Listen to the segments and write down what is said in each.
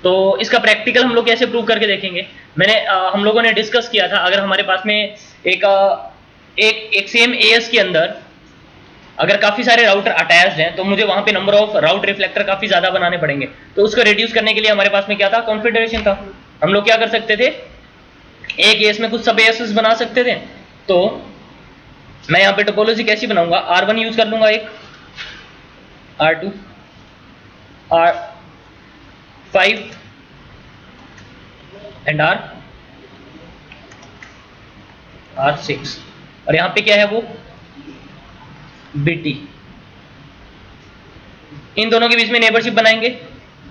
तो इसका प्रैक्टिकल हम लोग कैसे प्रूव करके देखेंगे। हम लोगों ने डिस्कस किया था, अगर हमारे पास में एक सेम एएस के अंदर अगर काफी सारे राउटर अटैच्ड हैं तो मुझे वहां पे नंबर ऑफ राउट रिफ्लेक्टर काफी ज्यादा बनाने पड़ेंगे। तो उसको रिड्यूस करने के लिए हमारे पास में क्या था, कॉन्फ़िगरेशन था। हम लोग क्या कर सकते थे, एक एएस में कुछ सब एएस बना सकते थे। तो मैं यहाँ पे टोपोलॉजी कैसी बनाऊंगा, R1 यूज कर लूंगा, एक R2 R5 एंड R6, और यहाँ पे क्या है वो BT। इन दोनों के बीच में नेबरशिप बनाएंगे,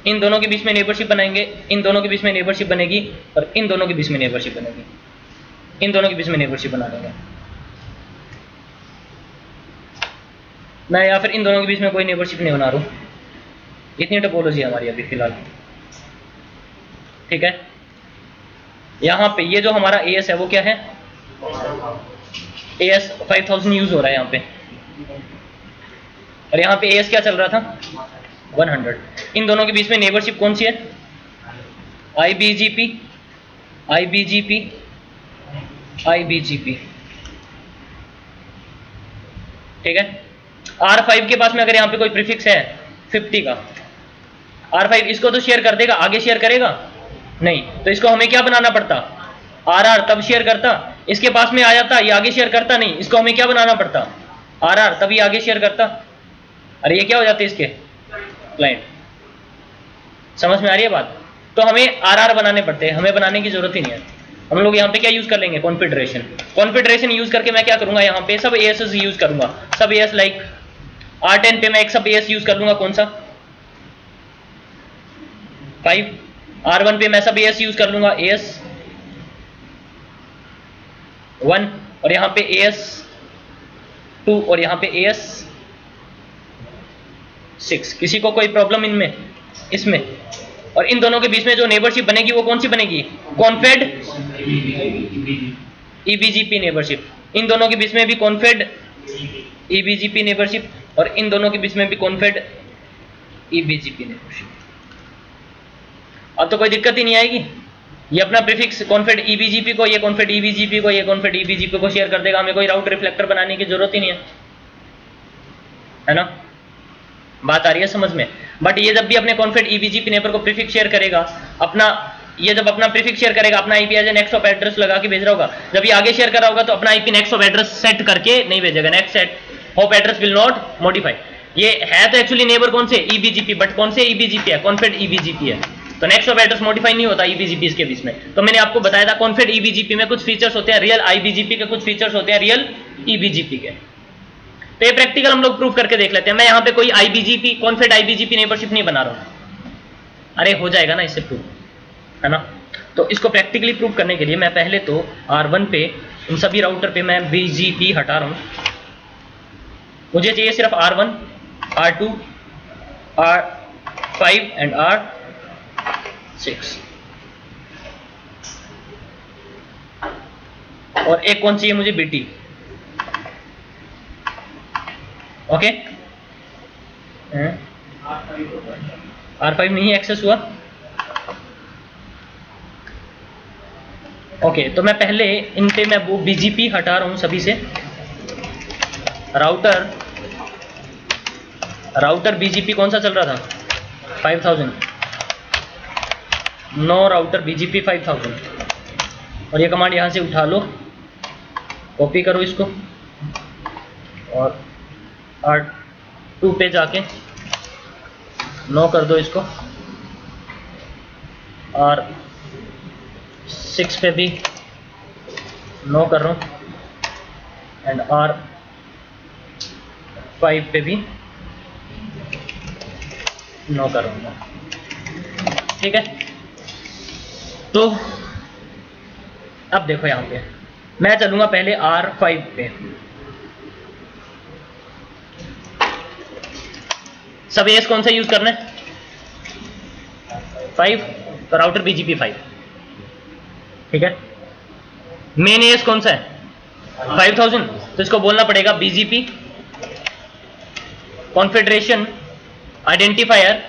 इन दोनों के बीच में नेबरशिप बनाएंगे, इन दोनों के बीच में नेबरशिप बनेगी, और इन दोनों के बीच में नेबरशिप बनेगी, इन दोनों के बीच में नेबरशिप बना देंगे। मैं या फिर इन दोनों के बीच में कोई नेबरशिप नहीं बना रहा हूं। इतनी टोपोलॉजी है हमारी अभी फिलहाल, ठीक है। यहाँ पे ये जो हमारा एएस है वो क्या है, एएस 5000 यूज हो रहा है यहाँ पे, और यहाँ पे एएस क्या चल रहा था 100। इन दोनों के बीच में नेबरशिप कौन सी है, IBGP IBGP IBGP, ठीक है। R5 के पास में अगर यहाँ पे कोई प्रीफिक्स है 50 का, R5 इसको तो शेयर कर देगा, आगे शेयर करेगा नहीं, तो इसको हमें क्या बनाना पड़ता, RR तब शेयर करता, इसके पास में आ जाता, ये आगे शेयर करता नहीं, इसको हमें क्या बनाना पड़ता, RR तभी आगे शेयर करता। अरे ये क्या हो जाते इसके क्लाइंट, समझ में आ रही है बात। तो हमें RR बनाने पड़ते हैं, हमें बनाने की जरूरत ही नहीं है। हम लोग यहाँ पे क्या यूज कर लेंगे, कॉन्फ़िगरेशन। कॉन्फ़िगरेशन यूज करके मैं क्या करूंगा, यहाँ पे सब एएस यूज करूंगा, सब एएस लाइक R10 पे मैं एक सब एएस यूज कर लूंगा, कौन सा 5। R1 पे मैं सब एएस यूज कर लूंगा, AS1, और यहाँ पे AS2, और यहाँ पे AS6। किसी को कोई प्रॉब्लम इनमें, इसमें। और इन दोनों के बीच में जो नेबरशिप बनेगी वो कौन सी बनेगी, कॉन्फेड EBGP नेबरशिप। इन दोनों के बीच में भी कॉन्फेड EBGP नेबरशिप, और इन दोनों के बीच में भी कॉन्फेड EBGP नेबरशिप। अब तो कोई दिक्कत ही नहीं आएगी, ये अपना प्रीफिक्स कॉन्फेड EBGP को, ये कॉन्फेड EBGP को, ये कॉन्फेड EBGP को शेयर कर देगा, हमें कोई राउट रिफ्लेक्टर बनाने की जरूरत ही नहीं है ना। बात आ रही है समझ में। बट ये जब भी अपने कॉन्फेड EBGP नेबर को प्रीफिक्स शेयर करेगा, ये जब अपना प्रीफिक्स शेयर करेगा, अपना IP as next of address लगा के भेज रहा होगा। जब ये आगे शेयर कर रहा होगा तो अपना IP next of address set करके नहीं भेजेगा, next set of address will not modify. ये है तो एक्चुअली नेबर कौन से, EBGP, बट कौन से EBGP है, कॉन्फेड EBGP है, तो नेक्स्ट ऑफ एड्रेस मॉडिफाई नहीं होता EBGP के बीच में। तो मैंने आपको बताया था कॉन्फेड EBGP में कुछ फीचर्स होते हैं रियल IBGP के, कुछ फीचर्स होते हैं रियल EBGP के। तो ये प्रैक्टिकल हम लोग प्रूव करके देख लेते हैं। मैं यहाँ पे कोई IBGP कॉन्फेड IBGP नेबरशिप नहीं बना रहा हूँ, अरे हो जाएगा ना इससे प्रूव, है ना। तो इसको प्रैक्टिकली प्रूव करने के लिए मैं पहले तो R1 पे इन सभी राउटर पे मैं BGP हटा रहा हूँ। मुझे चाहिए सिर्फ R1, R2, R5 and R6, और एक कौन चाहिए मुझे, BT। ओके, R5 नहीं एक्सेस हुआ। ओके, तो मैं पहले इन पे मैं वो BGP हटा रहा हूं सभी से। राउटर BGP कौन सा चल रहा था, 5000। नो राउटर BGP 5000, और ये कमांड यहां से उठा लो, कॉपी करो इसको, और R2 पे जाके नो कर दो इसको, R6 पे भी नो कर रहा हूँ, एंड R5 पे भी नो कर रहा हूँ, ठीक है। तो अब देखो यहाँ पे मैं चलूंगा पहले R5 पे। सब एस कौन सा यूज करना है, 5, तो राउटर BGP 5, ठीक है। मेन एस कौन सा है 5000, तो इसको बोलना पड़ेगा BGP कॉन्फ़िगरेशन आइडेंटिफायर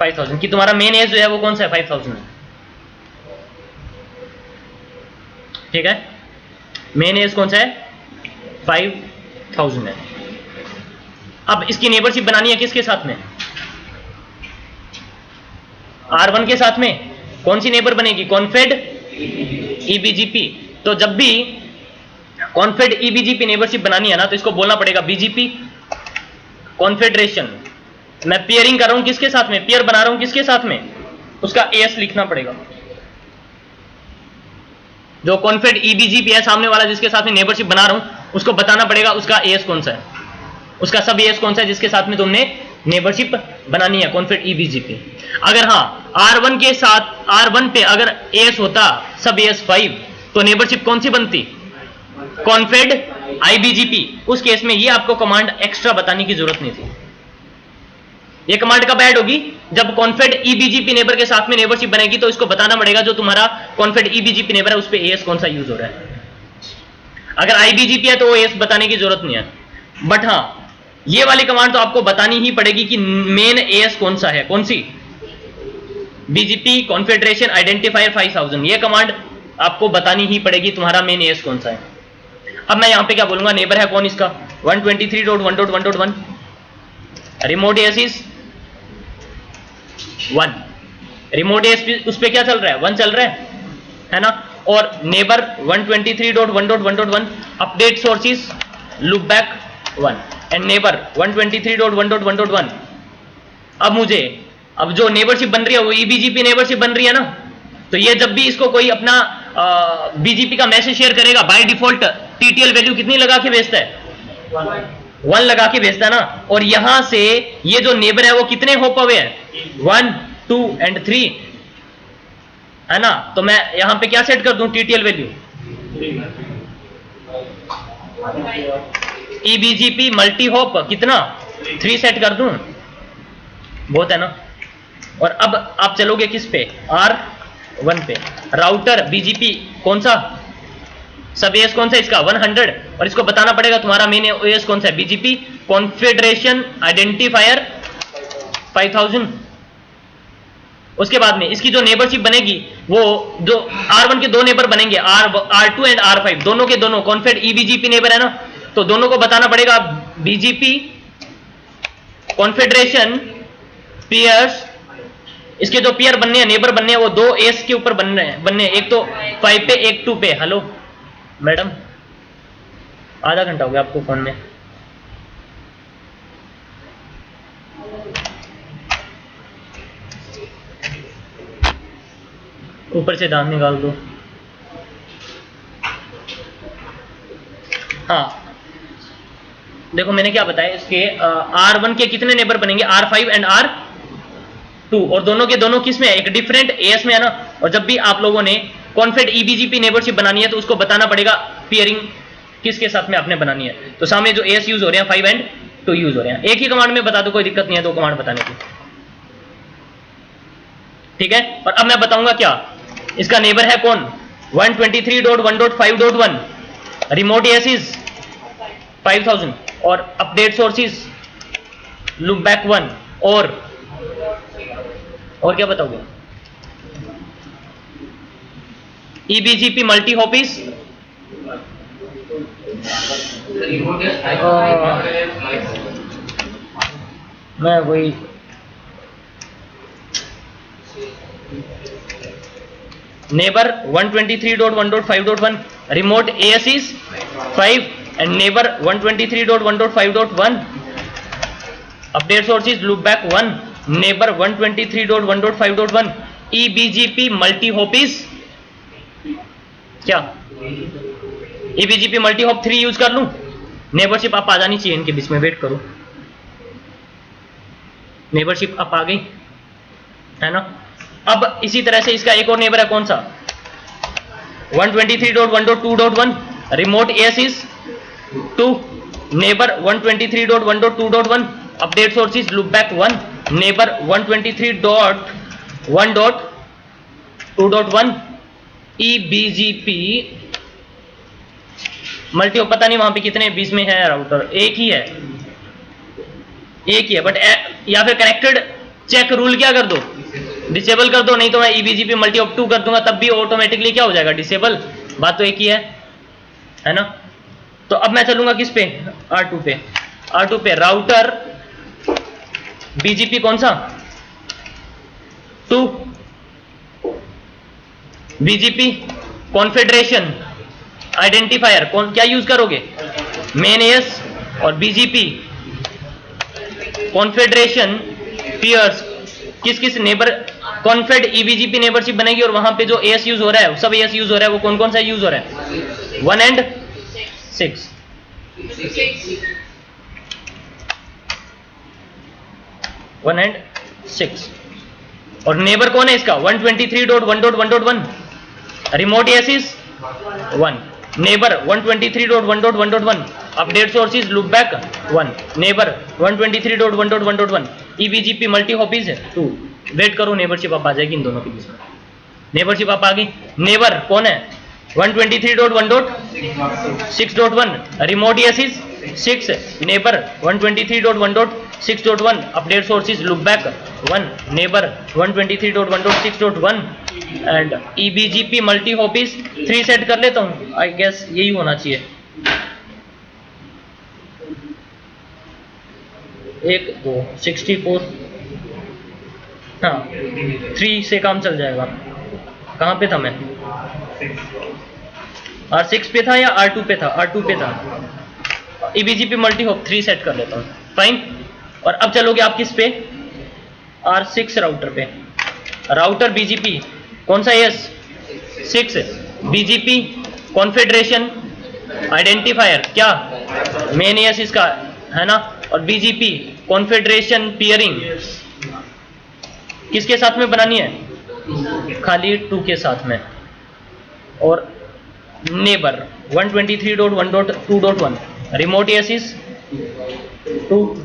5000 कि तुम्हारा मेन एज जो है वो कौन सा है, 5000 है। ठीक है, मेन एज कौन सा है, 5000 है। अब इसकी नेबरशिप बनानी है किसके साथ में, R1 के साथ में। कौन सी नेबर बनेगी, कॉन्फेड EBGP। तो जब भी कॉन्फेड EBGP नेबरशिप बनानी है ना, तो इसको बोलना पड़ेगा BGP कॉन्फेडरेशन। मैं पेयरिंग कर रहा हूं किसके साथ में, पेयर बना रहा हूं किसके साथ में, उसका AS लिखना पड़ेगा। जो कॉन्फेड EBGP है सामने वाला जिसके साथ में नेबरशिप बना रहा हूं, उसको बताना पड़ेगा उसका AS कौन सा है, उसका सब AS कौन सा है जिसके साथ में तुमने नेबरशिप बनानी है, कॉन्फेड EBGP। अगर हाँ R1 के साथ, R1 पे अगर AS होता सब AS 5, तो नेबरशिप कौन सी बनती, कॉन्फेड IBGP। उस केस में ये आपको कमांड एक्स्ट्रा बताने की जरूरत नहीं थी। ये कमांड कब ऐड होगी, जब कॉन्फेड EBGP नेबर के साथ में नेबरशिप बनेगी, तो इसको बताना पड़ेगा जो तुम्हारा कॉन्फेड EBGP नेबर है उस पे AS कौन सा यूज हो रहा है। अगर IBGP है तो वो AS बताने की जरूरत नहीं है, बट हाँ ये वाली कमांड तो आपको बतानी ही पड़ेगी कि मेन AS कौन सा है, कौन सी, BGP कॉन्फेडरेशन आइडेंटिफायर 5000। ये कमांड आपको बतानी ही पड़ेगी तुम्हारा मेन AS कौन सा है। अब मैं यहां पे क्या बोलूंगा, नेबर है कौन इसका 123.1.1.1, remote AS is 1, remote AS उस पे क्या चल रहा है, 1 चल रहा है ना। और neighbour 123.1.1.1, update sources loop back 1 and neighbour 123.1.1.1। अब मुझे, अब जो नेबरशिप बन रही है वो EBGP नेबरशिप बन रही है ना, तो ये जब भी इसको कोई अपना BGP का मैसेज शेयर करेगा, बाय डिफॉल्ट TTL वैल्यू कितनी लगा के भेजता है, 1 लगा के भेजता है ना। और यहां से ये जो नेबर है वो कितने होप अवे है, 1, 2 एंड 3 है ना। तो मैं यहां पे क्या सेट कर दूं, TTL value EBGP multi hope कितना, 3 सेट कर दूं, बहुत है ना। और अब आप चलोगे किस पे, R1 पे। राउटर BGP कौन सा, सब AS कौन सा इसका 100, और इसको बताना पड़ेगा तुम्हारा मेन AS कौन सा है, BGP कॉन्फेडरेशन आइडेंटिफायर 5000। उसके बाद में इसकी जो नेबरशिप बनेगी वो जो R1 के दो नेबर बनेंगे, R2 एंड R5, दोनों के दोनों कॉन्फेड EBGP नेबर है ना, तो दोनों को बताना पड़ेगा BGP कॉन्फेडरेशन पेयर्स। इसके जो पेयर बनने हैं, नेबर बनने हैं, वो 2 AS के ऊपर बनने हैं, एक तो 5 पे एक 2 पे। हेलो मैडम, आधा घंटा हो गया आपको फोन में। ऊपर से दांत निकाल दो। हाँ देखो मैंने क्या बताया, इसके R1 के कितने नेबर बनेंगे, R5 एंड R2, और दोनों के दोनों किस में है, एक डिफरेंट AS में है ना। और जब भी आप लोगों ने कॉन्फेड EBGP नेबरशिप बनानी है तो उसको बताना पड़ेगा पेयरिंग किसके साथ में आपने बनानी है। तो सामने जो AS यूज हो रहे हैं 5 एंड 2 यूज हो रहे हैं, एक ही कमांड में बता दो, कोई दिक्कत नहीं है दो कमांड बताने की, ठीक है। और अब मैं बताऊंगा क्या, इसका नेबर है कौन, 123.1.5.1, रिमोट AS इज 5000, और अपडेट सोर्सेस लूप बैक 1, और क्या बताओगे, EBGP मल्टी होप इज मैं वही neighbour 123.1.5.1, remote AS is 5 and neighbor 123.1.5.1, update source is loopback 1, neighbor 123.1.5.1, EBGP multi hop is क्या, EBGP multi hop 3 यूज कर लूं, नेबरशिप आप आ जानी चाहिए इनके बीच में, वेट करो, नेबरशिप आप आ गई है ना। अब इसी तरह से इसका एक और नेबर है कौन सा, 123.1.2.1, remote AS is 2, neighbour 123.1.2.1, update source is loopback 1, neighbour 123.1.2.1, EBGP multi, पता नहीं वहां पे कितने बीच में है राउटर, एक ही है बट या फिर कनेक्टेड चेक रूल क्या कर दो, डिसेबल कर दो, नहीं तो मैं ईबीजीपी मल्टी ऑफ 2 कर दूंगा, तब भी ऑटोमेटिकली क्या हो जाएगा, डिसेबल। बात तो एक ही है ना। तो अब मैं चलूंगा किस पे, R2 पे। R2 पे राउटर बीजीपी कौन सा, 2, बीजीपी कॉन्फेडरेशन आइडेंटिफायर कौन क्या यूज करोगे, मेन एस, और बीजीपी कॉन्फेडरेशन पियर्स किस किस नेबर, कॉन्फेड ईबीजीपी नेबरशिप बनेगी, और वहां पे जो एस यूज हो रहा है, सब एस यूज हो रहा है, वो कौन कौन सा यूज हो रहा है, 1 and 6, 1 and 6। और नेबर कौन है इसका, 123.1.1.1, remote AS 1, neighbour 123.1.1.1, update sources loopback 1, neighbour 123.1.1.1, eBGP multi hops 2। Wait करो, नेबरशिप आप आ जाएगी इन दोनों के बीच में, नेबरशिप आप आ गई। नेबर कौन है, 123.1.6.1, remote AS 6, neighbour 123.1.6.1, update sources loopback 1, neighbour 123.1.6.1 and eBGP multi hops 3 set कर लेता हूं, आई गेस यही होना चाहिए। 1 2 64, हाँ 3 से काम चल जाएगा। कहाँ पे था मैं, R6 पे था या R2 पे था, R2 पे था। ईबीजीपी मल्टी हॉप 3 सेट कर लेता हूँ, फाइन। और अब चलोगे आप किस पे, R6 राउटर पे। राउटर बीजीपी कौन सा, एस 6, बीजीपी कॉन्फेडरेशन आइडेंटिफायर क्या, मेन एस इसका है ना, और बीजीपी कॉन्फेडरेशन पियरिंग किसके साथ में बनानी है, खाली 2 के साथ में। और neighbour 123.1.2.1, remote AS 2,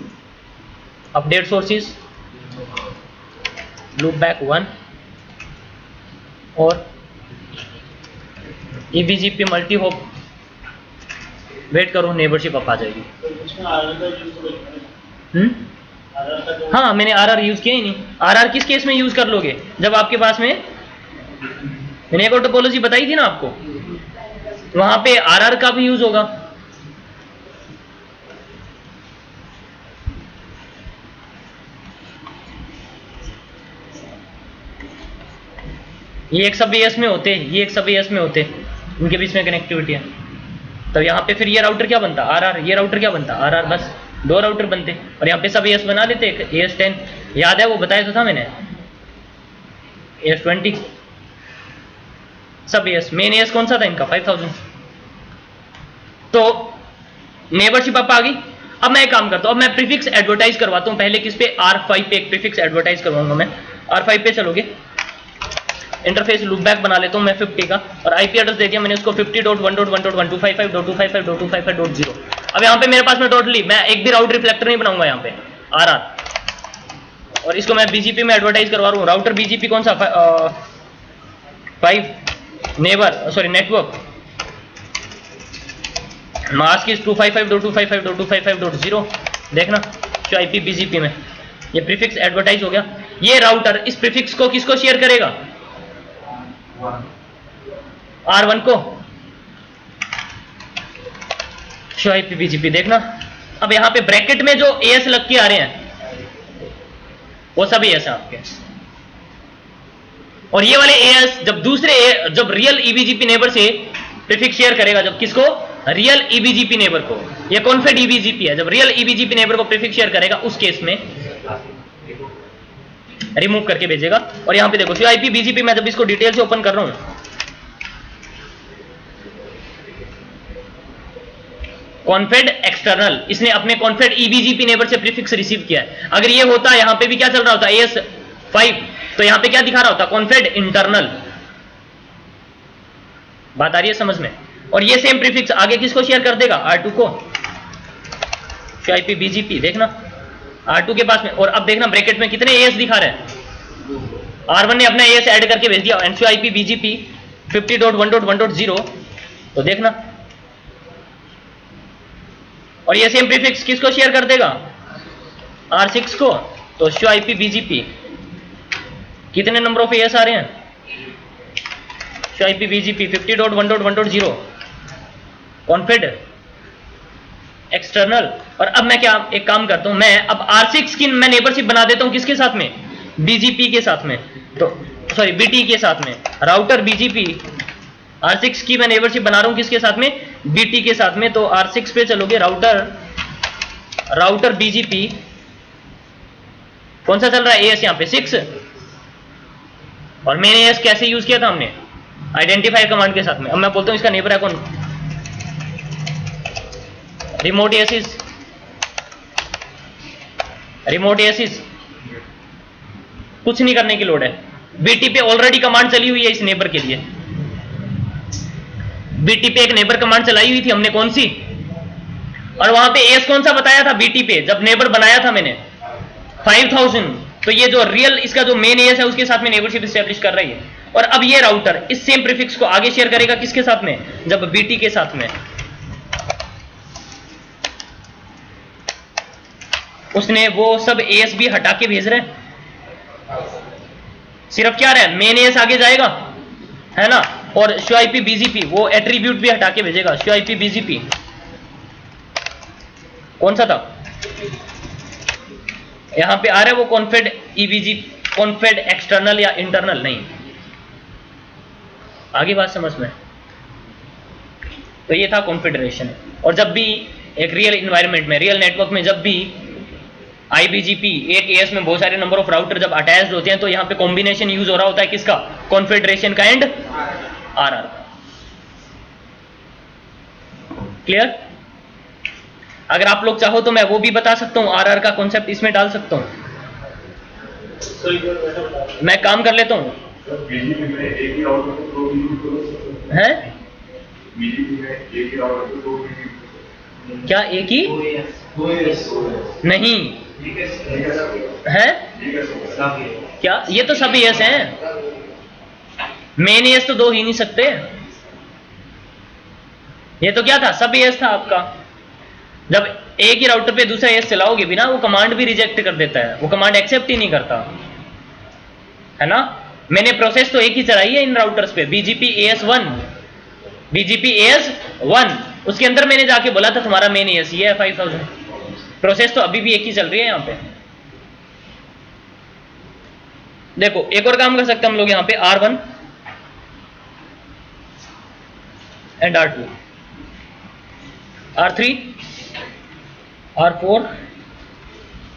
update sources loopback 1, और ईबीजीपी मल्टी होप, वेट करो नेबरशिप अप आ जाएगी। हाँ मैंने आरआर यूज किया ही नहीं। आरआर किस केस में यूज कर लोगे, जब आपके पास में, मैंने एक और टोपोलॉजी बताई थी ना आपको, वहां पे आरआर का भी यूज होगा। ये एक सब एएस में होते, ये एक सब एएस में होते, इनके बीच में कनेक्टिविटी है। तो यहाँ पे फिर ये राउटर क्या बनता, आरआर, ये राउटर क्या बनता, आरआर, बस 2 राउटर बनते। और यहाँ पे सब एएस बना लेते, एएस 10 याद है, वो बताया तो था मैंने, एएस 20 सब एएस। मेन एएस कौन सा था इनका, 5000। तो नेबरशिप आप आ गई। अब मैं एक काम करता हूं, अब मैं प्रीफिक्स एडवर्टाइज करवाता हूं। पहले किस पे, R5 पे एक प्रीफिक्स एडवर्टाइज करवाऊंगा मैं। R5 पे चलोगे, इंटरफेस लूप बैक बना लेता हूं मैं 50 का, और आईपी एड्रेस दे दिया मैंने उसको 50.1.1.1.255.255.255.0। अब यहाँ पे मेरे पास में टोटली, मैं एक भी राउट रिफ्लेक्टर नहीं बनाऊंगा यहाँ पे, आरआर, और इसको मैं बीजीपी में एडवर्टाइज करवा रहा हूँ। राउटर बीजीपी कौन सा, 5, neighbour sorry network mask is 255.255.255.0। देखना जो आईपी बीजीपी में ये प्रीफिक्स एडवर्टाइज हो गया। ये राउटर इस प्रीफिक्स को किसको शेयर करेगा, R1 को, शो आईपी बीजीपी। देखना अब यहाँ पे ब्रैकेट में जो एएस लग के आ रहे हैं वो सभी एएस है आपके, और ये वाले एएस जब जब रियल ईबीजीपी नेबर से प्रीफिक्स शेयर करेगा, जब किसको, रियल ईबीजीपी नेबर को, ये कॉन्फेड ईबीजीपी है, जब रियल ईबीजीपी नेबर को प्रीफिक्स शेयर करेगा उस केस में रिमूव करके भेजेगा। और यहां पे देखो सीआईपी बीजीपी, मैं जब इसको डिटेल से ओपन कर रहा हूं, कॉन्फेड एक्सटर्नल, इसने अपने कॉन्फेड ईबीजीपी नेबर से प्रीफिक्स रिसीव किया है। अगर ये होता, यहां पे भी क्या चल रहा होता, AS5, तो यहां पे क्या दिखा रहा होता, कॉन्फेड इंटरनल। बात आ रही है समझ में। और ये सेम प्रीफिक्स आगे किसको शेयर कर देगा, R2 को, सीआईपी बीजीपी। देखना R2 के पास में, और अब देखना ब्रैकेट में कितने एएस दिखा रहे हैं, R1 ने अपना एएस ऐड करके भेज दिया, एनसीआईपी बीजीपी 50.1.1.0। तो देखना, और ये सेम प्रीफिक्स किसको शेयर कर देगा, R6 को, तो शो आईपी बीजीपी कितने नंबर ऑफ एएस आ रहे हैं? Show IP BGP 50.1.1.0 confed external. और अब मैं क्या एक काम करता हूं, मैं अब R6 की मैं नेबरशिप बना देता हूं किसके साथ में? बीजीपी के साथ में। तो सॉरी बीटी के साथ में, राउटर बीजीपी R6 की मैं नेबरशिप बना रहा हूं किसके साथ में? बीटी के साथ में। तो R6 पे चलोगे, राउटर बीजीपी कौन सा चल रहा है? एएस यहां पे 6। और मैंने एएस कैसे यूज किया था हमने? आइडेंटिफायर कमांड के साथ में। अब मैं बोलता हूं इसका नेबर है कौन? रिमोट एएसिस, रिमोट एएसिस कुछ नहीं करने की लोड है। बीटी पे ऑलरेडी कमांड चली हुई है इस नेबर के लिए। बीटी पे एक नेबर कमांड चलाई हुई थी हमने, कौन सी? और वहां पे एएस कौन सा बताया था बीटी पे जब नेबर बनाया था मैंने? 5000। तो ये जो रियल इसका जो मेन एएस है उसके साथ में नेबरशिप एस्टेब्लिश कर रही है। और अब ये राउटर इस सेम प्रीफिक्स को आगे शेयर करेगा किसके साथ में? जब बीटी के साथ में। उसने वो सब एएस भी हटा के भेज रहे हैं, सिर्फ क्या रहा है? मेन एएस आगे जाएगा, है ना? और शो आईपी बीजीपी वो एट्रीब्यूट भी हटा के भेजेगा। शो आईपी बीजीपी कौन सा था? यहां पे आ रहा है वो कॉन्फिड ईबीजी, कॉन्फिड एक्सटर्नल या इंटरनल नहीं। आगे बात समझ में? तो ये था कॉन्फिडरेशन। और जब भी एक रियल इन्वायरमेंट में, रियल नेटवर्क में जब भी आईबीजीपी एक एएस में बहुत सारे नंबर ऑफ राउटर जब अटैच्ड होते हैं तो यहां पे कॉम्बिनेशन यूज हो रहा होता है किसका? कॉन्फिडरेशन का एंड आरआर का। क्लियर? अगर आप लोग चाहो तो मैं वो भी बता सकता हूं, आरआर का कॉन्सेप्ट इसमें डाल सकता हूं। मैं काम कर लेता हूं। है क्या एक ही? नहीं है क्या? ये तो सब एएस हैं। मेन एएस तो दो ही नहीं सकते। ये तो क्या था? सब एएस था आपका। जब एक ही राउटर पे दूसरा एएस चलाओगे बिना, वो कमांड भी रिजेक्ट कर देता है, वो कमांड एक्सेप्ट ही नहीं करता, है ना? मैंने प्रोसेस तो एक ही चलाई है इन राउटर्स पे, बीजीपी एएस 1, बीजीपी एएस 1। उसके अंदर मैंने जाके बोला था तुम्हारा मेन एएस ये है 5000। प्रोसेस तो अभी भी एक ही चल रही है यहां पे। देखो एक और काम कर सकते हैं हम लोग यहां पे, R1 and R2, R3, R4,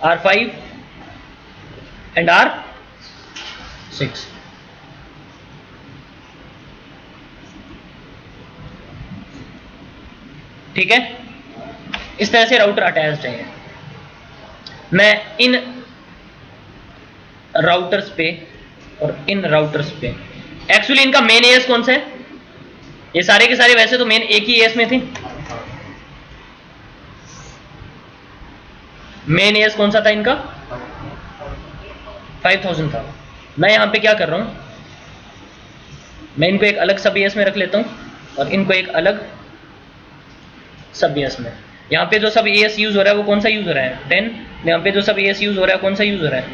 R5 and R6। ठीक है? इस तरह से राउटर अटैच्ड है। मैं इन राउटर्स पे और इन राउटर्स पे, एक्चुअली इनका मेन एएस कौन सा है? ये सारे के सारे वैसे तो मेन एक ही एएस में थे। मेन एएस कौन सा था इनका? 5000 था। मैं यहां पे क्या कर रहा हूं, मैं इनको एक अलग सब एएस में रख लेता हूं और इनको एक अलग सब एएस में। यहाँ पे जो सब एएस यूज हो रहा है वो कौन सा यूज हो रहा है? 10। यहाँ पे जो सब एएस यूज हो रहा है कौन सा यूज हो रहा है?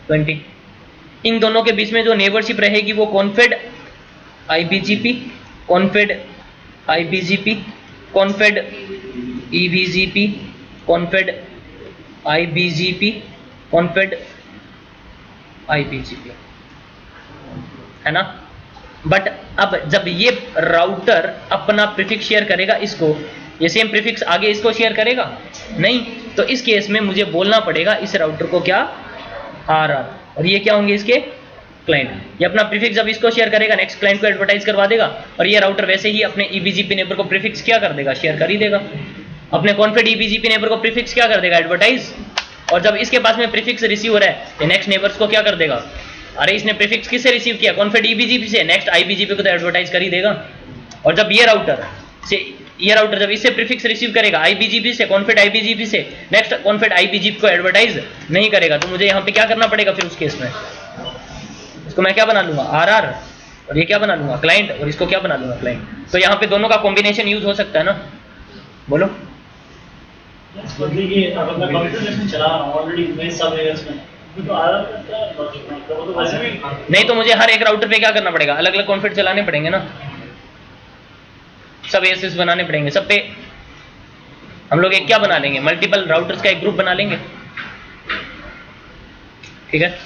20। इन दोनों के बीच में जो नेबरशिप रहेगी वो कॉन्फिड आईबीजीपी, कॉन्फिड आईबीजीपी, कॉन्फिड ईबीजीपी, कॉन्फिड आईबीजीपी, कॉन्फिड आईबीजीपी, है ना? बट अब जब ये राउटर अपना प्रीफिक्स शेयर करेगा इसको, ये सेम प्रीफिक्स आगे इसको शेयर करेगा? नहीं। तो इस केस में मुझे बोलना पड़ेगा इस राउटर को क्या? आरआर। और ये क्या होंगे इसके? क्लाइंट। ये अपना प्रीफिक्स जब इसको शेयर करेगा नेक्स्ट क्लाइंट को एडवर्टाइज करवा देगा, और ये राउटर वैसे ही अपने ईबीजीपी नेबर को प्रीफिक्स क्या कर देगा? शेयर कर ही देगा। अपने कॉन्फिड ईबीजीपी नेबर को प्रीफिक्स क्या कर देगा? एडवर्टाइज। और जब इसके पास में प्रीफिक्स रिसीव हो रहा है तो नेक्स्ट नेबर्स को क्या कर देगा? अरे इसने प्रीफिक्स किससे रिसीव किया? कॉन्फिड ईबीजीपी से, नेक्स्ट आईबीजीपी को तो एडवर्टाइज कर ही देगा। और जब ये राउटर जब इससे प्रीफिक्स रिसीव करेगा आईबीजीपी से, कॉन्फिड आईबीजीपी से, नेक्स्ट कॉन्फिड आईबीजीपी को एडवर्टाइज नहीं करेगा। तो मुझे यहाँ पे क्या करना पड़ेगा फिर उस केस में? इसको मैं क्या बना लूंगा? आरआर। और ये क्या बना लूंगा? क्लाइंट। और इसको क्या बना लूंगा? क्लाइंट। तो यहाँ पे दोनों का कॉम्बिनेशन यूज हो सकता है ना? बोलो। देखिए अगर मैं कंप्यूटर लेसन चला रहा हूँ ऑलरेडी मैं सब एरियाज में तो आ रहा था लॉजिक में तो वो तो वैसे भी नहीं तो मुझे हर एक राउटर पे क्या करना पड़ेगा, अलग अलग कॉन्फ़िग चलाने पड़ेंगे ना, सब एएसएस बनाने पड़ेंगे, सब पे हम लोग एक क्या बना लेंगे, मल्टीपल राउटर्स का एक ग्रुप बना लेंगे। ठीक है,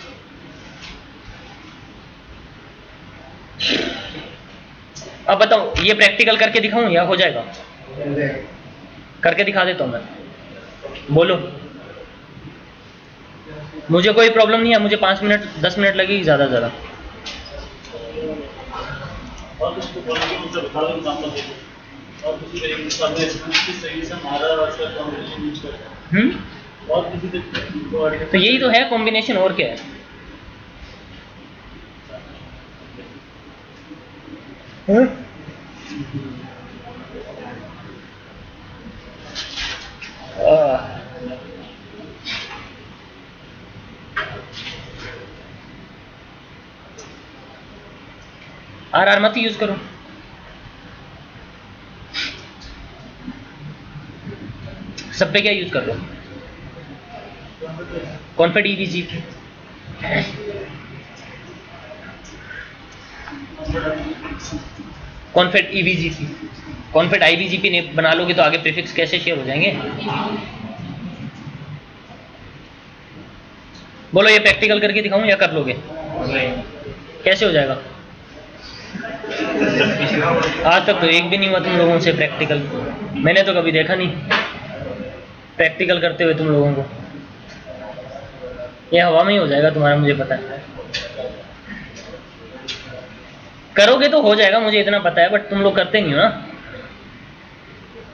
अब बताओ ये प्रैक्टिकल करके दिखाऊं या हो जाएगा? करके दिखा देता हूं मैं, बोलो। मुझे कोई प्रॉब्लम नहीं है, मुझे 5 मिनट 10 मिनट लगेगी ज़्यादा से ज़्यादा। और उसको बोलने की मुझे बता दो एग्जांपल दे दो और किसी तरीके से हमने किस तरीके से हमारा उसका कॉम्बिनेशन यूज करते हैं और किसी तरीके तो यही तो है कॉम्बिनेशन, और क्या है? आर मत यूज करो, सब पे क्या यूज कर लो, कॉन्फिड ईबीजीपी। कॉन्फिड ईबीजीपी, कॉन्फिड आईबीजीपी ने बना लोगे तो आगे प्रीफिक्स कैसे शेयर हो जाएंगे? बोलो, ये प्रैक्टिकल करके दिखाऊं या कर लोगे? कैसे हो जाएगा? आज तक तो एक भी नहीं हुआ तुम लोगों से प्रैक्टिकल, मैंने तो कभी देखा नहीं प्रैक्टिकल करते हुए तुम लोगों को। ये हवा में ही हो जाएगा तुम्हारा, मुझे पता है। करोगे तो हो जाएगा, मुझे इतना पता है, बट तुम लोग करते नहीं हो ना।